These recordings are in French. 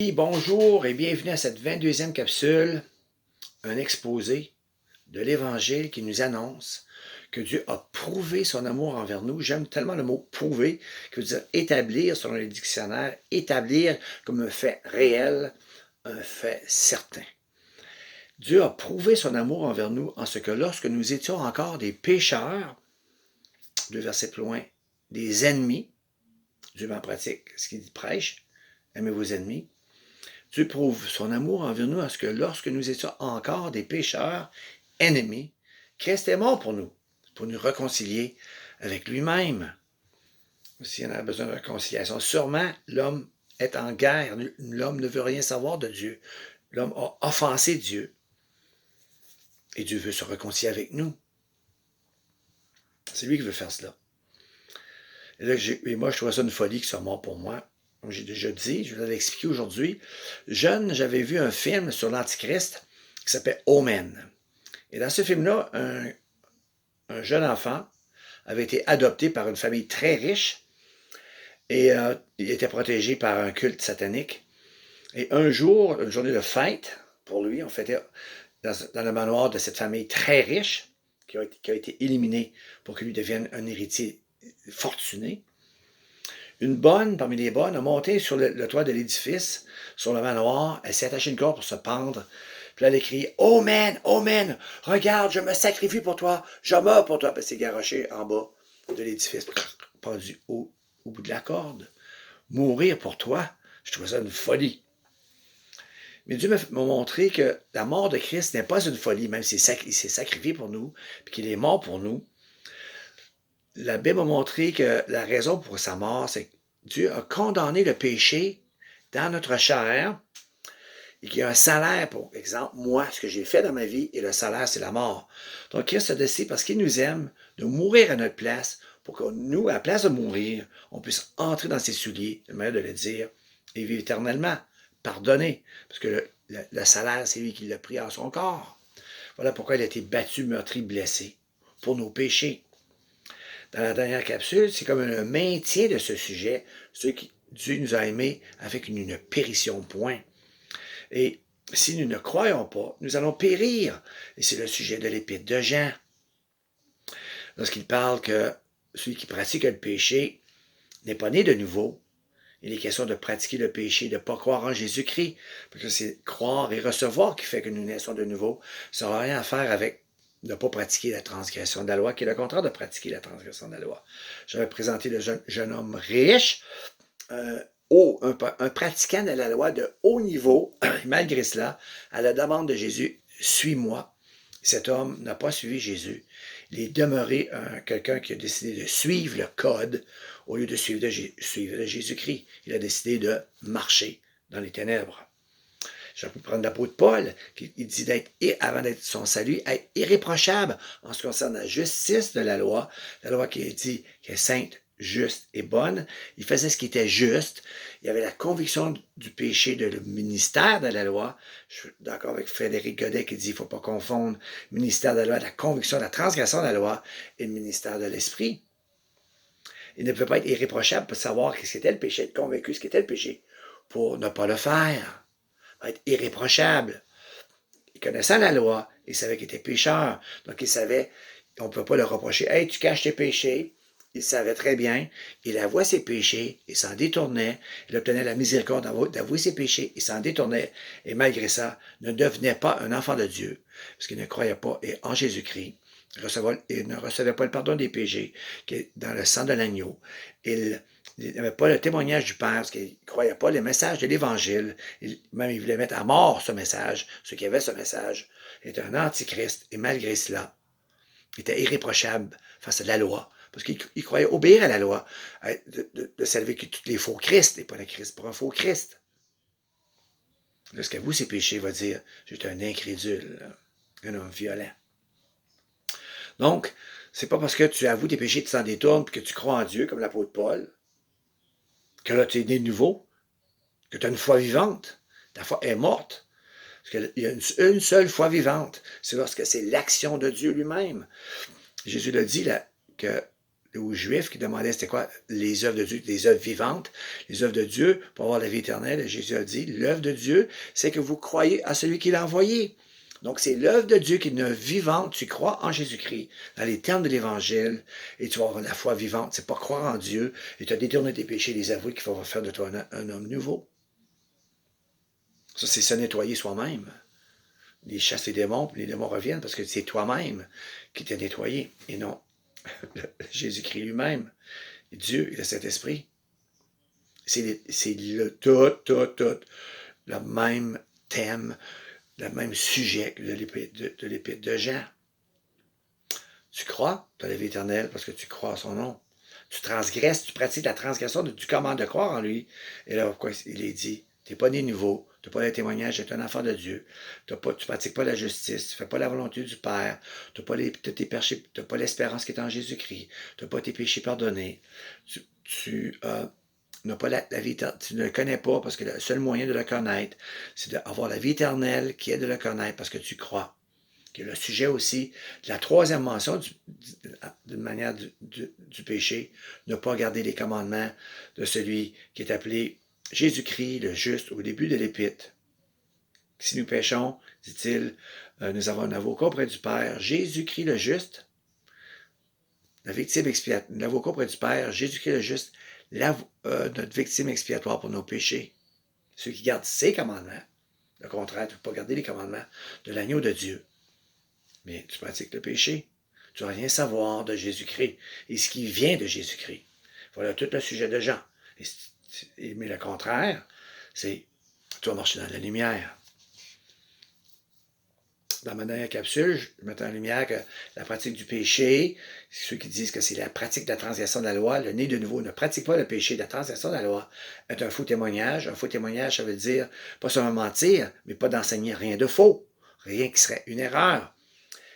Bonjour et bienvenue à cette 22e capsule, un exposé de l'Évangile qui nous annonce que Dieu a prouvé son amour envers nous. J'aime tellement le mot prouver, qui veut dire établir selon le dictionnaire, établir comme un fait réel, un fait certain. Dieu a prouvé son amour envers nous en ce que lorsque nous étions encore des pécheurs, 2 versets plus loin, des ennemis, Dieu met en pratique ce qu'il dit prêche, aimez vos ennemis. Dieu prouve son amour envers nous à ce que lorsque nous étions encore des pécheurs, ennemis, Christ est mort pour nous réconcilier avec lui-même. S'il y en a besoin de réconciliation, sûrement l'homme est en guerre, l'homme ne veut rien savoir de Dieu. L'homme a offensé Dieu. Et Dieu veut se réconcilier avec nous. C'est lui qui veut faire cela. Et moi, je trouvais ça une folie qu'il soit mort pour moi. Comme j'ai déjà dit, je vais l'expliquer aujourd'hui. Jeune, j'avais vu un film sur l'Antichrist qui s'appelait Omen. Et dans ce film-là, un jeune enfant avait été adopté par une famille très riche et il était protégé par un culte satanique. Et un jour, une journée de fête, pour lui, on fêtait dans le manoir de cette famille très riche qui a été éliminée pour qu'il lui devienne un héritier fortuné. Une bonne, parmi les bonnes, a monté sur le toit de l'édifice, sur le manoir. Elle s'est attachée une corde pour se pendre. Puis là, elle écrit « Amen, Amen, regarde, je me sacrifie pour toi, je meurs pour toi. » Puis elle s'est garochée en bas de l'édifice, pendu au bout de la corde. Mourir pour toi, je trouvais ça une folie. Mais Dieu m'a montré que la mort de Christ n'est pas une folie, même s'il s'est sacrifié pour nous, puis qu'il est mort pour nous. La Bible m'a montré que la raison pour sa mort, c'est que Dieu a condamné le péché dans notre chair et qu'il y a un salaire, pour exemple, moi, ce que j'ai fait dans ma vie, et le salaire, c'est la mort. Donc, Christ a décidé, parce qu'il nous aime, de mourir à notre place pour que nous, à la place de mourir, on puisse entrer dans ses souliers, le manière de le dire, et vivre éternellement, pardonner, parce que le salaire, c'est lui qui l'a pris en son corps. Voilà pourquoi il a été battu, meurtri, blessé, pour nos péchés. Dans la dernière capsule, c'est comme un maintien de ce sujet, ce que Dieu nous a aimés avec une pérition, point. Et si nous ne croyons pas, nous allons périr. Et c'est le sujet de l'épître de Jean. Lorsqu'il parle que celui qui pratique le péché n'est pas né de nouveau, il est question de pratiquer le péché, de ne pas croire en Jésus-Christ, parce que c'est croire et recevoir qui fait que nous naissons de nouveau. Ça n'a rien à faire avec ne pas pratiquer la transgression de la loi, qui est le contraire de pratiquer la transgression de la loi. J'avais présenté le jeune homme riche, un pratiquant de la loi de haut niveau, malgré cela, à la demande de Jésus, « Suis-moi ». Cet homme n'a pas suivi Jésus. Il est demeuré quelqu'un qui a décidé de suivre le code au lieu de suivre Jésus-Christ. Il a décidé de marcher dans les ténèbres. Je peux prendre la peau de Paul, qui dit avant d'être son salut, être irréprochable en ce qui concerne la justice de la loi qui est dit qu'elle est sainte, juste et bonne. Il faisait ce qui était juste. Il avait la conviction du péché de le ministère de la loi. Je suis d'accord avec Frédéric Godet qui dit qu'il ne faut pas confondre le ministère de la loi, la conviction de la transgression de la loi et le ministère de l'esprit. Il ne peut pas être irréprochable pour savoir ce qu'était le péché, être convaincu ce qu'était le péché, pour ne pas le faire. Être irréprochable. Il connaissait la loi, il savait qu'il était pécheur, donc il savait, on ne peut pas le reprocher. « Hey, tu caches tes péchés. » Il savait très bien, il avouait ses péchés, il s'en détournait, il obtenait la miséricorde d'avouer ses péchés, il s'en détournait, et malgré ça, ne devenait pas un enfant de Dieu, parce qu'il ne croyait pas en Jésus-Christ. Il ne recevait pas le pardon des péchés qui est dans le sang de l'agneau. Il n'avait pas le témoignage du Père, parce qu'il ne croyait pas les messages de l'Évangile. Même il voulait mettre à mort ce message. Ceux qui avaient ce message étaient un antichrist, et malgré cela, il était irréprochable face à la loi, parce qu'il croyait obéir à la loi, de s'élever que tous les faux Christ, et pas le Christ pour un faux Christ. Lorsqu'avoue ses péchés, il va dire « J'étais un incrédule, un homme violent ». Donc, c'est pas parce que tu avoues tes péchés, tu t'en détournes, puis que tu crois en Dieu, comme l'apôtre Paul, que là, tu es né de nouveau, que tu as une foi vivante. Ta foi est morte. Parce qu'il y a une seule foi vivante. C'est lorsque c'est l'action de Dieu lui-même. Jésus l'a dit, là, que aux Juifs qui demandaient c'était quoi les œuvres de Dieu, les œuvres vivantes, les œuvres de Dieu pour avoir la vie éternelle. Et Jésus a dit, l'œuvre de Dieu, c'est que vous croyez à celui qui l'a envoyé. Donc, c'est l'œuvre de Dieu qui est une vivante. Tu crois en Jésus-Christ, dans les termes de l'Évangile, et tu vas avoir la foi vivante. C'est pas croire en Dieu et te détourner tes péchés et les avouer qui vont faire de toi un homme nouveau. Ça, c'est se nettoyer soi-même. Les chasses les démons, puis les démons reviennent parce que c'est toi-même qui t'es nettoyé et non Jésus-Christ lui-même. Dieu et le Saint-Esprit. C'est tout, le même thème, le même sujet que de l'épître de Jean. Tu crois, tu as la vie éternelle parce que tu crois à son nom. Tu transgresses, tu pratiques la transgression du commandement de croire en lui. Et là, pourquoi il est dit, tu n'es pas né nouveau, tu n'as pas le témoignage, tu es un enfant de Dieu, tu ne pratiques pas la justice, tu ne fais pas la volonté du Père, tu n'as pas l'espérance qui est en Jésus-Christ, tu n'as pas tes péchés pardonnés, tu n'as pas la vie éternelle, tu ne le connais pas parce que le seul moyen de le connaître, c'est d'avoir la vie éternelle qui est de le connaître parce que tu crois. Qui est le sujet aussi de la troisième mention d'une manière du péché, ne pas garder les commandements de celui qui est appelé Jésus-Christ, le juste, au début de l'Épître. Si nous péchons, dit-il, nous avons un avocat auprès du Père, Jésus-Christ le juste, la victime expiatoire, l'avocat auprès du Père, Jésus-Christ le juste, notre victime expiatoire pour nos péchés. Ceux qui gardent ses commandements, le contraire, tu ne peux pas garder les commandements de l'agneau de Dieu. Mais tu pratiques le péché. Tu ne vas rien savoir de Jésus-Christ et ce qui vient de Jésus-Christ. Voilà tout le sujet de Jean. Mais le contraire, c'est tu vas marcher dans la lumière. Dans ma dernière capsule, je mets en lumière que la pratique du péché, ceux qui disent que c'est la pratique de la transgression de la loi, le né de nouveau ne pratique pas le péché de la transgression de la loi, est un faux témoignage. Un faux témoignage, ça veut dire pas seulement mentir, mais pas d'enseigner rien de faux, rien qui serait une erreur.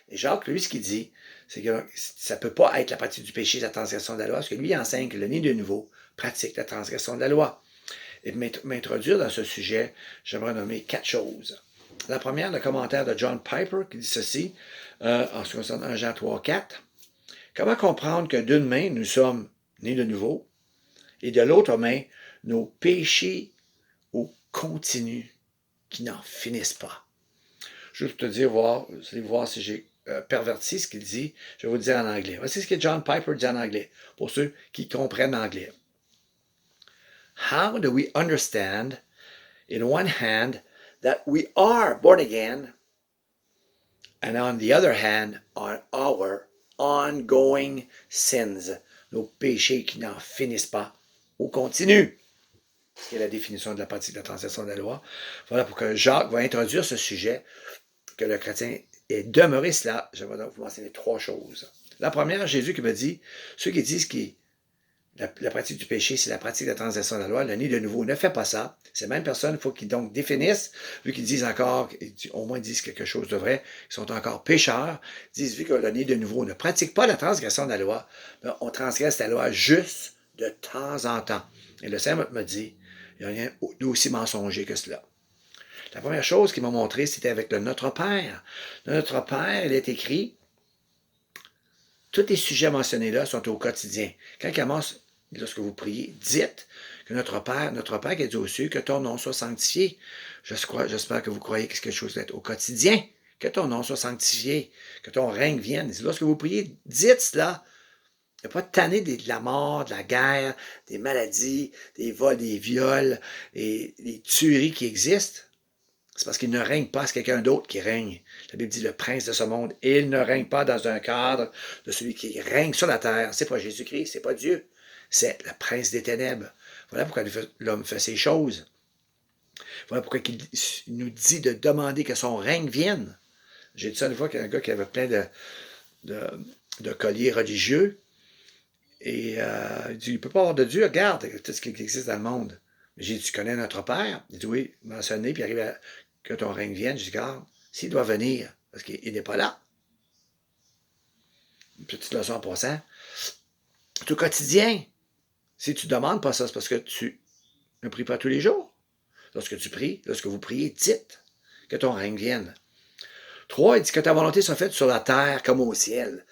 Et Jacques, lui, ce qu'il dit, c'est que ça ne peut pas être la pratique du péché, la transgression de la loi, parce que lui, il enseigne que le né de nouveau pratique la transgression de la loi. Et m'introduire dans ce sujet, j'aimerais nommer 4 choses. La première, le commentaire de John Piper, qui dit ceci, en ce qui concerne 1 Jean 3, 4. Comment comprendre que d'une main, nous sommes nés de nouveau, et de l'autre main, nos péchés au continu, qui n'en finissent pas? Juste te dire, voir si j'ai perverti ce qu'il dit, je vais vous le dire en anglais. Voici ce que John Piper dit en anglais, pour ceux qui comprennent l'anglais. How do we understand, in one hand, that we are born again, and on the other hand, on our ongoing sins, nos péchés qui n'en finissent pas, au continu? C'est la définition de la pratique de la transgression de la loi. Voilà pourquoi Jacques va introduire ce sujet, que le chrétien est demeuré cela. Je vais donc vous mentionner 3 choses. La première, Jésus qui me dit, ceux qui disent que la pratique du péché, c'est la pratique de la transgression de la loi, le né de nouveau ne fait pas ça. Ces mêmes personnes, il faut qu'ils donc définissent, vu qu'ils disent encore, au moins disent quelque chose de vrai, ils sont encore pécheurs, disent, vu que le né de nouveau ne pratique pas la transgression de la loi, on transgresse la loi juste de temps en temps. Et le Seigneur me dit, il n'y a rien d'aussi mensonger que cela. La première chose qu'il m'a montré, c'était avec le Notre Père. Le Notre Père, il est écrit, tous les sujets mentionnés là sont au quotidien. Quand il commence, lorsque vous priez, dites que notre Père qui est aux cieux, que ton nom soit sanctifié. J'espère que vous croyez que c'est quelque chose d'être au quotidien. Que ton nom soit sanctifié, que ton règne vienne. Lorsque vous priez, dites cela. Il n'y a pas de tanner de la mort, de la guerre, des maladies, des vols, des viols et des tueries qui existent. C'est parce qu'il ne règne pas, c'est quelqu'un d'autre qui règne. La Bible dit le prince de ce monde. Il ne règne pas dans un cadre de celui qui règne sur la terre. C'est pas Jésus-Christ, c'est pas Dieu. C'est le prince des ténèbres. Voilà pourquoi l'homme fait ces choses. Voilà pourquoi il nous dit de demander que son règne vienne. J'ai dit ça une fois qu'il y a un gars qui avait plein de colliers religieux. Et il dit, il ne peut pas avoir de Dieu, regarde tout ce qui existe dans le monde. J'ai dit, tu connais notre Père? Il dit, oui, mentionné, puis il arrive à que ton règne vienne. Je dis, regarde, s'il doit venir, parce qu'il n'est pas là. Une petite leçon en passant. Tout quotidien. Si tu ne demandes pas ça, c'est parce que tu ne pries pas tous les jours. Lorsque tu pries, lorsque vous priez, dites que ton règne vienne. 3, il dit que ta volonté soit faite sur la terre comme au ciel.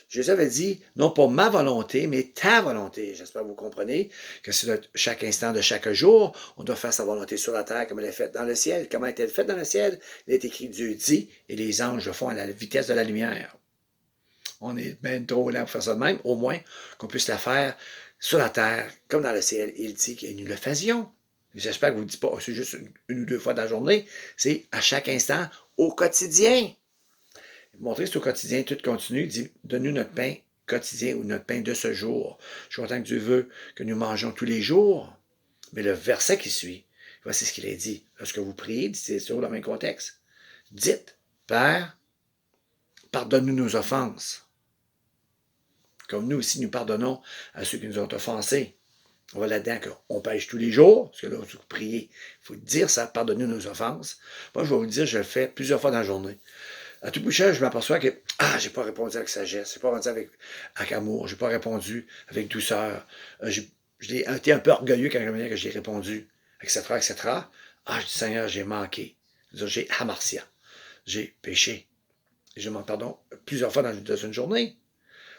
Jésus avait dit, non pas ma volonté, mais ta volonté. J'espère que vous comprenez que c'est chaque instant de chaque jour, on doit faire sa volonté sur la terre comme elle est faite dans le ciel. Comment est-elle faite dans le ciel? Il est écrit, Dieu dit, et les anges le font à la vitesse de la lumière. On est même trop lent pour faire ça de même, au moins qu'on puisse la faire sur la terre comme dans le ciel. Il dit que nous le faisions. J'espère que vous ne dites pas, c'est juste une ou deux fois dans la journée, c'est à chaque instant, au quotidien. Montrer que c'est au quotidien, tout continue, dit, donne-nous notre pain quotidien ou notre pain de ce jour. Je suis content que Dieu veut que nous mangeons tous les jours. Mais le verset qui suit, voici ce qu'il est dit. Lorsque vous priez, c'est sur le même contexte. Dites, Père, pardonne-nous nos offenses. Comme nous aussi, nous pardonnons à ceux qui nous ont offensés. On va là-dedans qu'on pêche tous les jours, parce que là, vous priez, il faut dire ça, pardonnez nos offenses. Moi, je vais vous le dire, je le fais plusieurs fois dans la journée. À tout bout de champ, je m'aperçois que, j'ai pas répondu avec sagesse, j'ai pas répondu avec amour, j'ai pas répondu avec douceur. J'ai été un peu orgueilleux quand que j'ai répondu, etc., etc. Je dis, Seigneur, j'ai manqué. J'ai hamartia. J'ai péché. Et je demande pardon plusieurs fois dans une journée.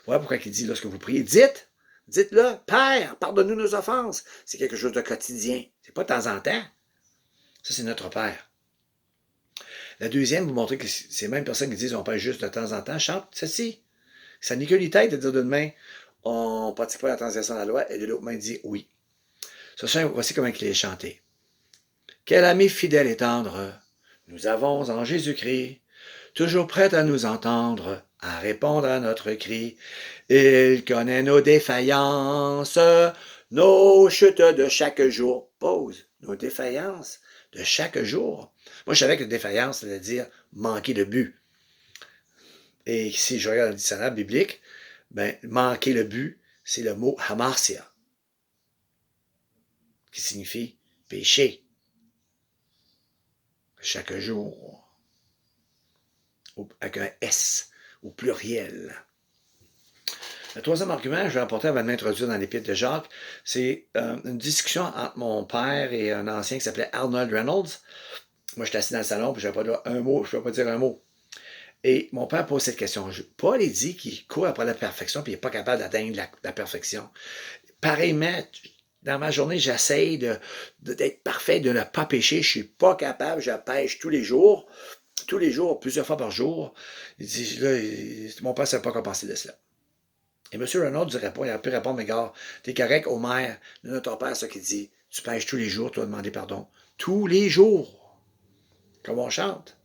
Voilà pourquoi il dit, lorsque vous priez, dites-le, Père, pardonne-nous nos offenses. C'est quelque chose de quotidien. C'est pas de temps en temps. Ça, c'est notre Père. La deuxième, vous montrez que ces mêmes personnes qui disent on pêche juste de temps en temps, chantent ceci. Ça n'est que les têtes de dire d'une main, on ne pratique pas la transgression de la loi, et de l'autre main dit oui. Voici comment il est chanté. Quel ami fidèle et tendre nous avons en Jésus-Christ, toujours prêt à nous entendre, à répondre à notre cri. Il connaît nos défaillances, nos chutes de chaque jour. Pause. Nos défaillances de chaque jour. Moi, je savais que défaillance, c'est-à-dire manquer de but. Et si je regarde le dictionnaire biblique, manquer le but, c'est le mot hamartia, qui signifie péché. Chaque jour. Avec un S, au pluriel. Le troisième argument que je vais apporter avant de m'introduire dans l'épître de Jacques, c'est une discussion entre mon père et un ancien qui s'appelait Arnold Reynolds. Moi, j'étais assis dans le salon, puis je ne pouvais pas dire un mot. Et mon père pose cette question. Paul, il dit qu'il court après la perfection, puis il n'est pas capable d'atteindre la perfection. Pareillement, dans ma journée, j'essaye d'être parfait, de ne pas pécher. Je ne suis pas capable, je pêche tous les jours, plusieurs fois par jour. Il dit, là, mon père ne savait pas quoi penser de cela. Et M. Reynolds ne répond, il a pu répondre, mais gars, t'es correct, Homer, de notre père, ce qu'il dit. Tu pêches tous les jours, tu vas demander pardon. Tous les jours. Comme on chante.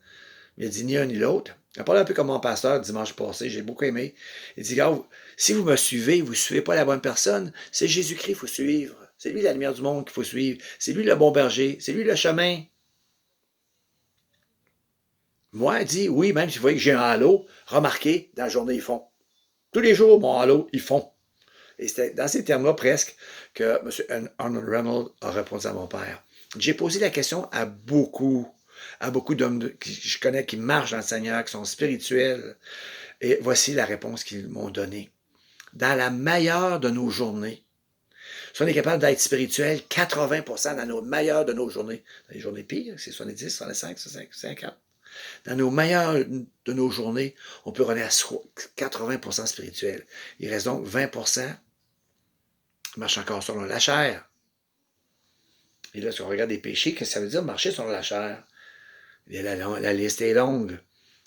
Il a dit ni un ni l'autre. Il a parlé un peu comme mon pasteur dimanche passé, j'ai beaucoup aimé. Il dit, gars, si vous me suivez, vous ne suivez pas la bonne personne, c'est Jésus-Christ qu'il faut suivre. C'est lui la lumière du monde qu'il faut suivre. C'est lui le bon berger. C'est lui le chemin. Moi, il dit, oui, même si vous voyez que j'ai un halo, remarquez, dans la journée, ils font. Tous les jours, mon halo, ils font. Et c'était dans ces termes-là, presque, que M. Arnold Reynolds a répondu à mon père. J'ai posé la question à beaucoup d'hommes que je connais qui marchent dans le Seigneur, qui sont spirituels. Et voici la réponse qu'ils m'ont donnée. Dans la meilleure de nos journées, si on est capable d'être spirituel, 80% dans nos meilleures de nos journées, dans les journées pires, c'est 70, 65, 50. Dans nos meilleures de nos journées, on peut revenir à 80% spirituel. Il reste donc 20% qui marchent encore selon la chair. Et là, si on regarde les péchés, qu'est-ce que ça veut dire marcher selon la chair? Et la liste est longue.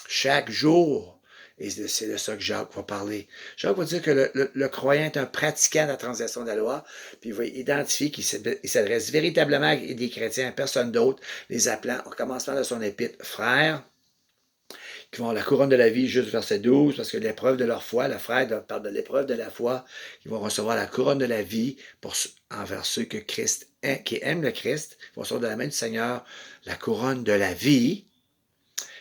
Chaque jour. Et c'est de ça que Jacques va parler. Jacques va dire que le croyant est un pratiquant de la transgression de la loi, puis il va identifier qu'il s'adresse véritablement à des chrétiens, à personne d'autre, les appelant au commencement de son épître frères, qui vont avoir la couronne de la vie, juste verset 12, parce que l'épreuve de leur foi, le frère parle de l'épreuve de la foi, ils vont recevoir la couronne de la vie envers ceux qui aiment le Christ, ils vont recevoir de la main du Seigneur la couronne de la vie.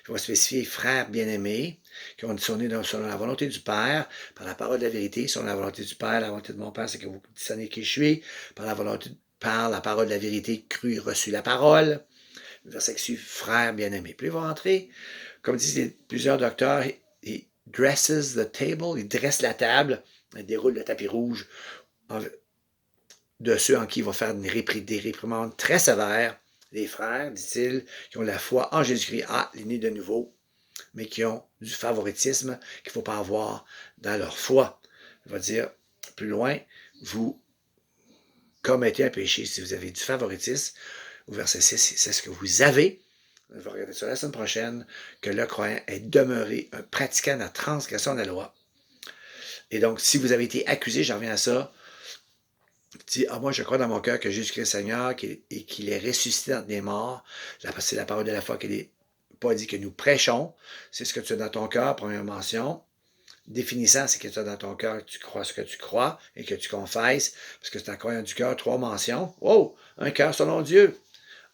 Il va spécifier frères bien-aimés, qui ont discerné selon la volonté du Père, par la parole de la vérité, selon la volonté du Père. La volonté de mon Père, c'est que vous discerniez qui je suis, par la parole de la vérité, cru et reçu la parole. Le verset qui suit, frères bien-aimés. Puis il va entrer, comme disent plusieurs docteurs, il dresses the table, il dresse la table, il déroule le tapis rouge de ceux en qui il va faire des réprimandes très sévères. Les frères, dit-il, qui ont la foi en Jésus-Christ, les nés de nouveau. mais qui ont du favoritisme qu'il ne faut pas avoir dans leur foi. Il va dire plus loin, vous commettez un péché si vous avez du favoritisme. Au verset 6, c'est ce que vous avez. Je vais regarder ça la semaine prochaine, que le croyant est demeuré un pratiquant de la transgression de la loi. Et donc, si vous avez été accusé, j'en reviens à ça, dit, moi je crois dans mon cœur que Jésus-Christ est Seigneur et qu'il est ressuscité dans les morts. C'est la parole de la foi qui n'est pas dit que nous prêchons. C'est ce que tu as dans ton cœur, première mention. Définissant, c'est que tu as dans ton cœur, tu crois ce que tu crois et que tu confesses, parce que c'est un croyant du cœur, 3 mentions. Oh, un cœur selon Dieu.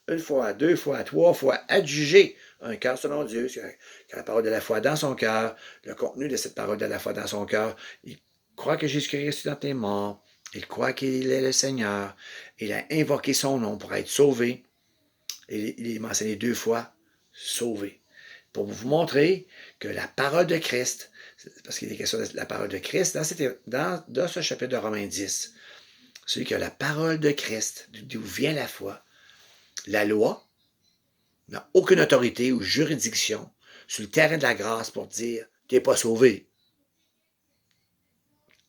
1 fois, 2 fois, 3 fois, adjugé. Un cœur selon Dieu, c'est la parole de la foi dans son cœur, le contenu de cette parole de la foi dans son cœur. Il croit que Jésus-Christ est dans tes morts. Il croit qu'il est le Seigneur. Il a invoqué son nom pour être sauvé. Et il est mentionné 2 fois, sauvé. Pour vous montrer que la parole de Christ, parce qu'il est question de la parole de Christ, dans ce chapitre de Romains 10, celui qui a la parole de Christ, d'où vient la foi, la loi n'a aucune autorité ou juridiction sur le terrain de la grâce pour dire « tu n'es pas sauvé ».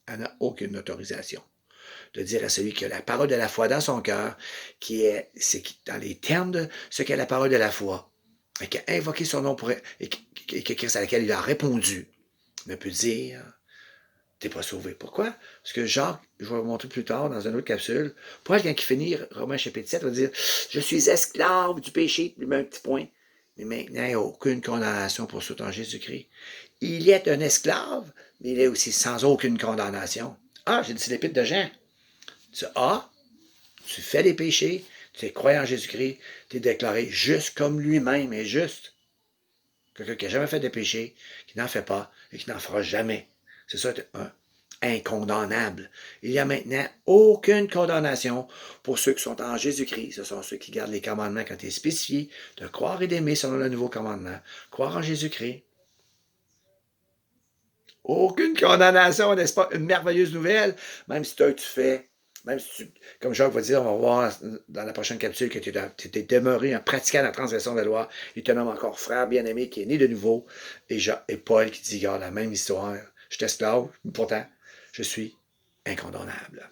Elle n'a aucune autorisation de dire à celui qui a la parole de la foi dans son cœur, c'est dans les termes de ce qu'est la parole de la foi, et qui a invoqué son nom et Christ à laquelle il a répondu, ne peut dire t'es pas sauvé. Pourquoi? Parce que Jacques, je vais vous montrer plus tard dans une autre capsule, Paul, quand il finit Romains chapitre 7, va dire je suis esclave du péché, il met un petit point. Mais maintenant, il n'y a aucune condamnation pour ceux en Jésus-Christ. Il est un esclave, mais il est aussi sans aucune condamnation. Ah, j'ai dit c'est l'épître de Jean. Tu fais des péchés, tu es croyant en Jésus-Christ, tu es déclaré juste comme lui-même est juste. Quelqu'un qui n'a jamais fait de péché, qui n'en fait pas et qui n'en fera jamais. C'est ça, incondamnable. Il n'y a maintenant aucune condamnation pour ceux qui sont en Jésus-Christ. Ce sont ceux qui gardent les commandements quand il est spécifié de croire et d'aimer selon le nouveau commandement. Croire en Jésus-Christ. Aucune condamnation, n'est-ce pas? Une merveilleuse nouvelle, même si tu fais, même si tu, comme Jacques va dire, on va voir dans la prochaine capsule que tu es demeuré un pratiquant de la transgression de la loi, il te nomme encore frère bien-aimé qui est né de nouveau, et Paul qui dit, regarde, la même histoire, je suis esclave, pourtant, je suis incondamnable.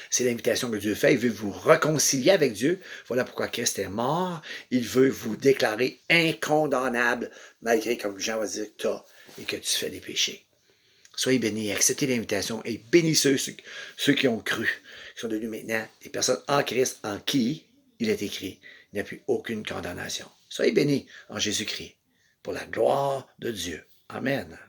C'est l'invitation que Dieu fait. Il veut vous réconcilier avec Dieu. Voilà pourquoi Christ est mort. Il veut vous déclarer incondamnable, malgré, comme Jean va dire, que tu as et que tu fais des péchés. Soyez bénis, acceptez l'invitation et bénissez ceux qui ont cru, qui sont devenus maintenant des personnes en Christ, en qui il est écrit, il n'y a plus aucune condamnation. Soyez bénis en Jésus-Christ, pour la gloire de Dieu. Amen.